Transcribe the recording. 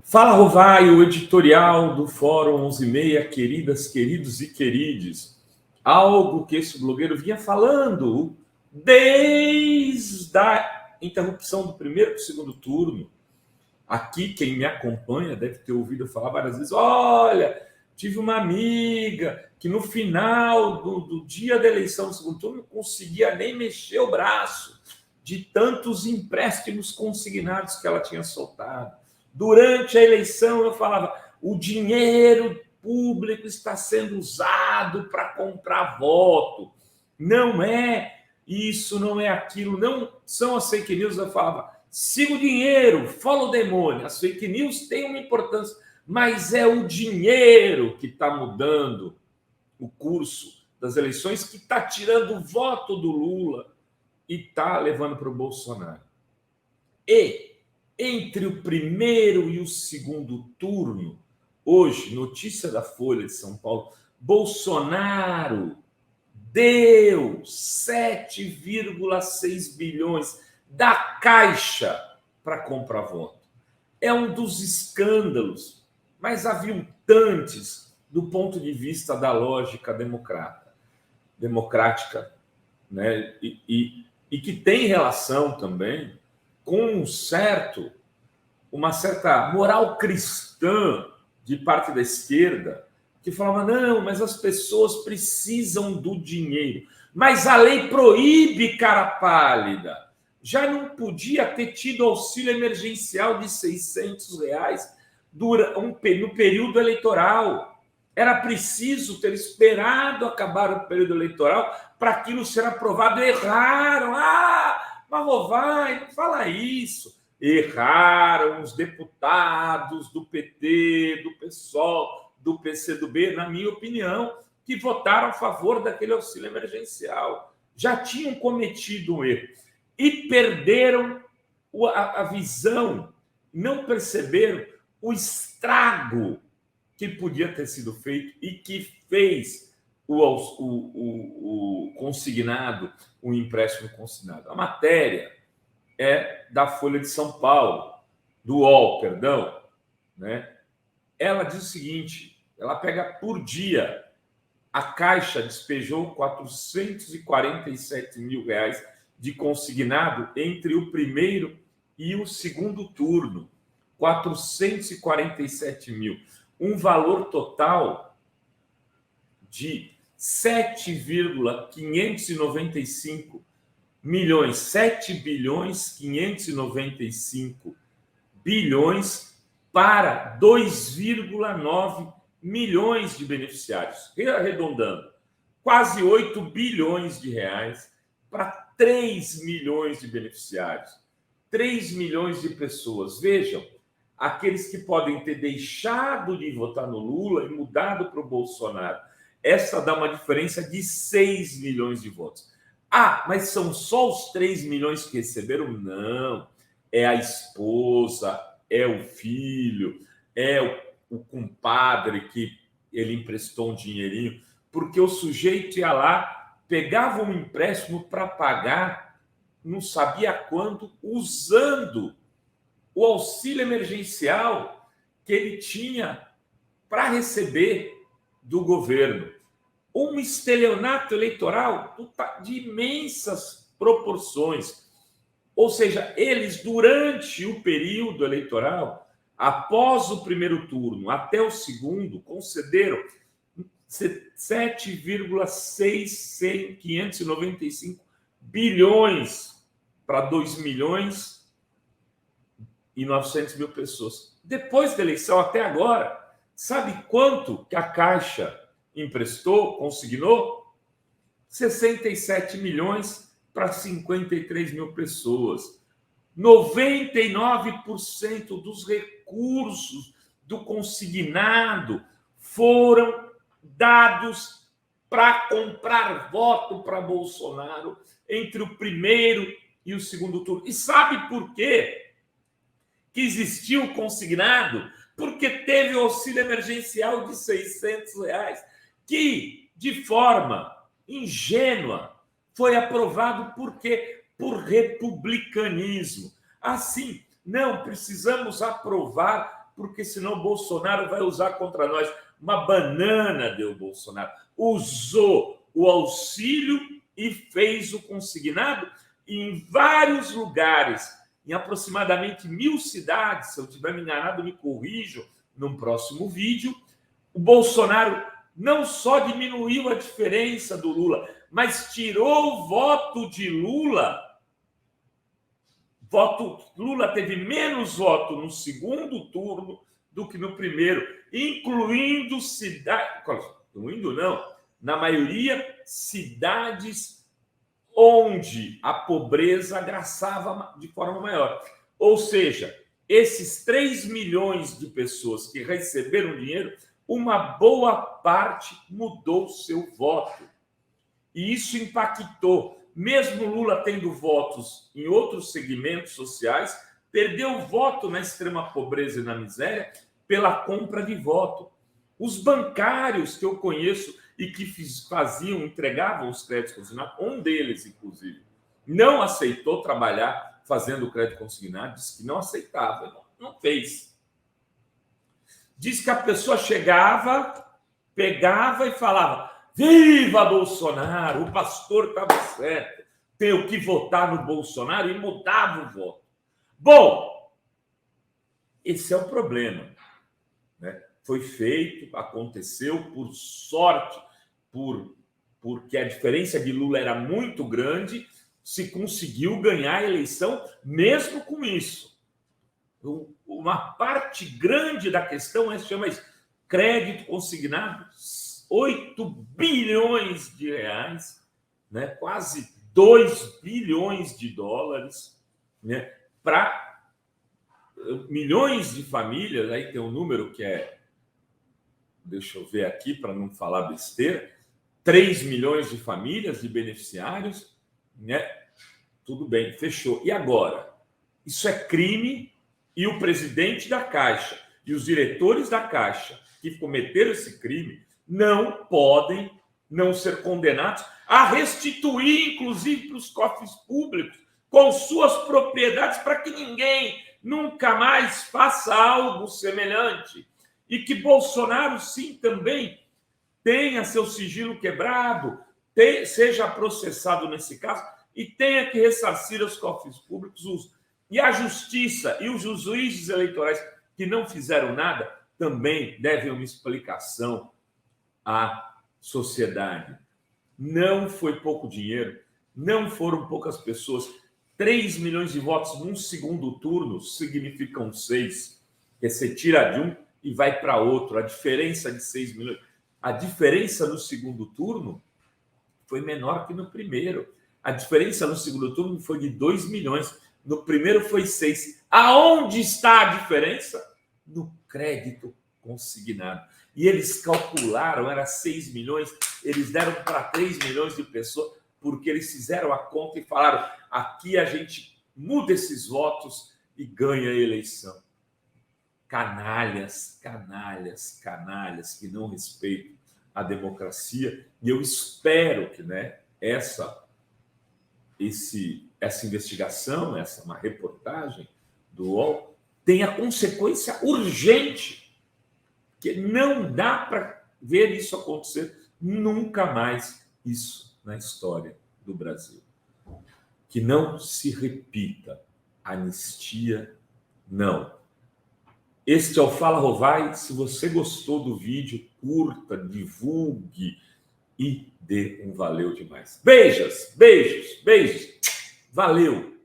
Fala, Rovai, o editorial do Fórum 11:30, queridas, queridos e querides. Algo que esse blogueiro vinha falando desde a interrupção do primeiro para o segundo turno. Aqui, quem me acompanha deve ter ouvido eu falar várias vezes. Olha, tive uma amiga que no final do dia da eleição do segundo turno não conseguia nem mexer o braço de tantos empréstimos consignados que ela tinha soltado. Durante a eleição, eu falava, o dinheiro público está sendo usado para comprar voto. Não é isso, não é aquilo, não são as fake news. Eu falava, siga o dinheiro, follow the money. As fake news têm uma importância, mas é o dinheiro que está mudando o curso das eleições, que está tirando o voto do Lula e está levando para o Bolsonaro. E entre o primeiro e o segundo turno, hoje, notícia da Folha de São Paulo, Bolsonaro deu 7,6 bilhões da Caixa para comprar voto. É um dos escândalos mais aviltantes do ponto de vista da lógica democrática, né? E que tem relação também com uma certa moral cristã de parte da esquerda, que falava, não, mas as pessoas precisam do dinheiro. Mas a lei proíbe, cara pálida. Já não podia ter tido auxílio emergencial de R$600 no período eleitoral. Era preciso ter esperado acabar o período eleitoral para aquilo ser aprovado. Erraram. Mas Rovai, não fala isso. Erraram os deputados do PT, do PSOL, do PCdoB, na minha opinião, que votaram a favor daquele auxílio emergencial. Já tinham cometido um erro e perderam a visão, não perceberam o estrago que podia ter sido feito e que fez o consignado, o empréstimo consignado. A matéria é da Folha de São Paulo, do UOL, perdão, né? Ela diz o seguinte, ela pega por dia, a Caixa despejou R$447 mil de consignado entre o primeiro e o segundo turno. 447 mil. Um valor total de 7,595 milhões, 7 bilhões 595 bilhões para 2,9 milhões de beneficiários. Arredondando, quase 8 bilhões de reais para 3 milhões de beneficiários. 3 milhões de pessoas. Vejam, aqueles que podem ter deixado de votar no Lula e mudado para o Bolsonaro. Essa dá uma diferença de 6 milhões de votos. Mas são só os 3 milhões que receberam? Não. É a esposa, é o filho, é o compadre que ele emprestou um dinheirinho, porque o sujeito ia lá, pegava um empréstimo para pagar, não sabia quando, usando o auxílio emergencial que ele tinha para receber do governo. Um estelionato eleitoral de imensas proporções. Ou seja, eles, durante o período eleitoral, após o primeiro turno até o segundo, concederam 7,595 bilhões para 2 milhões e 900 mil pessoas. Depois da eleição até agora, sabe quanto que a Caixa emprestou, consignou? 67 milhões para 53 mil pessoas. 99% dos recursos do consignado foram dados para comprar voto para Bolsonaro entre o primeiro e o segundo turno. E sabe por quê que existiu o consignado? Porque teve o auxílio emergencial de R$600, que, de forma ingênua, foi aprovado por quê? Por republicanismo. Assim, não precisamos aprovar porque senão o Bolsonaro vai usar contra nós. Uma banana deu o Bolsonaro. Usou o auxílio e fez o consignado em vários lugares, em aproximadamente 1.000 cidades. Se eu estiver me enganado, me corrijo num próximo vídeo. O Bolsonaro não só diminuiu a diferença do Lula, mas tirou o voto de Lula. Lula teve menos voto no segundo turno do que no primeiro, incluindo na maioria, cidades onde a pobreza agraçava de forma maior. Ou seja, esses 3 milhões de pessoas que receberam dinheiro, uma boa parte mudou seu voto. E isso impactou. Mesmo Lula tendo votos em outros segmentos sociais, perdeu voto na extrema pobreza e na miséria pela compra de voto. Os bancários que eu conheço e que entregavam os créditos consignados, um deles, inclusive, não aceitou trabalhar fazendo crédito consignado, disse que não aceitava, não fez. Diz que a pessoa chegava, pegava e falava: viva Bolsonaro, o pastor estava certo, tenho que votar no Bolsonaro, e mudava o voto. Bom, esse é o problema, né? Foi feito, aconteceu, por sorte, porque a diferença de Lula era muito grande, se conseguiu ganhar a eleição mesmo com isso. Uma parte grande da questão se chama isso, crédito consignado, 8 bilhões de reais, né? Quase 2 bilhões de dólares, né? Para milhões de famílias. Aí tem um número que é, deixa eu ver aqui para não falar besteira, 3 milhões de famílias, de beneficiários, né? Tudo bem, fechou. E agora? Isso é crime, e o presidente da Caixa e os diretores da Caixa que cometeram esse crime não podem não ser condenados a restituir, inclusive, para os cofres públicos, com suas propriedades, para que ninguém nunca mais faça algo semelhante. E que Bolsonaro, sim, também tenha seu sigilo quebrado, seja processado nesse caso e tenha que ressarcir aos cofres públicos. E a justiça e os juízes eleitorais que não fizeram nada também devem uma explicação à sociedade. Não foi pouco dinheiro, não foram poucas pessoas. 3 milhões de votos num segundo turno significam 6. Que você tira de um e vai para outro. A diferença de 6 milhões. A diferença no segundo turno foi menor que no primeiro. A diferença no segundo turno foi de 2 milhões. No primeiro foi 6. Aonde está a diferença? No crédito consignado. E eles calcularam, era 6 milhões, eles deram para 3 milhões de pessoas, porque eles fizeram a conta e falaram: aqui a gente muda esses votos e ganha a eleição. Canalhas, canalhas, canalhas que não respeitam a democracia. E eu espero que, né, essa investigação, uma reportagem do UOL, tenha consequência urgente, que não dá para ver isso acontecer nunca mais, isso na história do Brasil. Que não se repita. Anistia, não. Este é o Fala Rovai. Se você gostou do vídeo, curta, divulgue e dê um valeu demais. Beijos, beijos, beijos. Valeu!